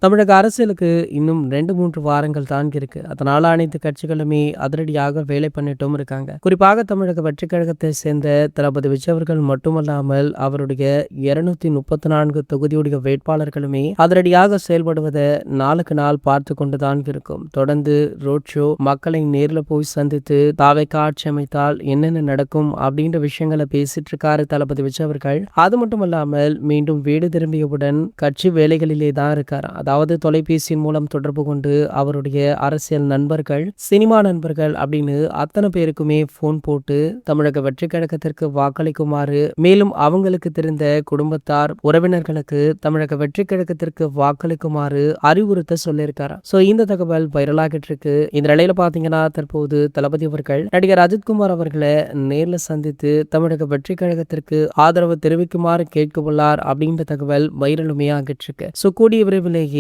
தமிழக அரசியலுக்கு இன்னும் 2, 3 வாரங்கள் தான் இருக்கு. அதனால அனைத்து கட்சிகளுமே அதிரடியாக வேலை பண்ணிட்டும் இருக்காங்க. குறிப்பாக தமிழக வெற்றிக் கழகத்தை சேர்ந்த தளபதி விஜய் அவர்கள் மட்டுமல்லாமல் அவருடைய 234 தொகுதியுடைய வேட்பாளர்களுமே அதிரடியாக செயல்படுவதை நாளுக்கு நாள் பார்த்து கொண்டுதான் இருக்கும். தொடர்ந்து ரோட் ஷோ, மக்களை நேர்ல போய் சந்தித்து தாவேக்கா ஆட்சி அமைத்தால் என்னென்ன நடக்கும் அப்படின்ற விஷயங்களை பேசிட்டு இருக்காரு தளபதி விஜய் அவர்கள். அது மட்டுமல்லாமல் மீண்டும் வீடு திரும்பியவுடன் கட்சி வேலைகளிலே தான் இருக்காரு. அதாவது தொலைபேசியின் மூலம் தொடர்பு கொண்டு அவருடைய அரசியல் நண்பர்கள், சினிமா நண்பர்கள் அப்படின்னு அத்தனை பேருக்குமே போன் போட்டு தமிழக வெற்றி கழகத்திற்கு வாக்களிக்குமாறு, மேலும் அவங்களுக்கு தெரிந்த குடும்பத்தார், உறவினர்களுக்கு தமிழக வெற்றி கழகத்திற்கு வாக்களிக்குமாறு அறிவுறுத்த சொல்லியிருக்காரு. சோ இந்த தகவல் வைரலாகிட்டு இருக்கு. இந்த நிலையில பாத்தீங்கன்னா தற்போது தளபதி அவர்கள் நடிகர் அஜித்குமார் அவர்களை நேர்ல சந்தித்து தமிழக வெற்றி கழகத்திற்கு ஆதரவு தெரிவிக்குமாறு கேட்கவுள்ளார் அப்படின்ற தகவல் வைரலுமே ஆகிட்டு இருக்கு. சோ கூடிய விரைவிலேயே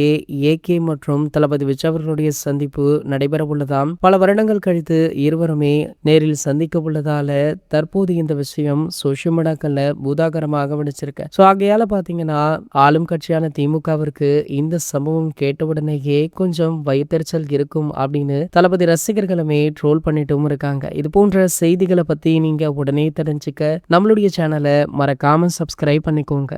ஏகே மற்றும் தளபதி விஜய் அவர்களுடைய சந்திப்பு நடைபெற உள்ளதாம். பல வருடங்கள் கழித்து இருவருமே நேரில் சந்திக்க உள்ளதால தற்போது இந்த விஷயம் சோசியல் மீடியாக்கள்ல பூதாகரமாக வெடிச்சிருக்கு. சோ ஆகையால பாத்தீங்கன்னா ஆளும் கட்சியான திமுகவிற்கு இந்த சம்பவம் கேட்டவுடனேயே கொஞ்சம் வயிற்றெரிச்சல் இருக்கும் அப்படின்னு தளபதி ரசிகர்களுமே ட்ரோல் பண்ணிட்டும் இருக்காங்க. இது போன்ற செய்திகளை பத்தி நீங்க உடனே தெரிஞ்சுக்க நம்மளுடைய சேனலை மறக்காம சப்ஸ்கிரைப் பண்ணிக்கோங்க.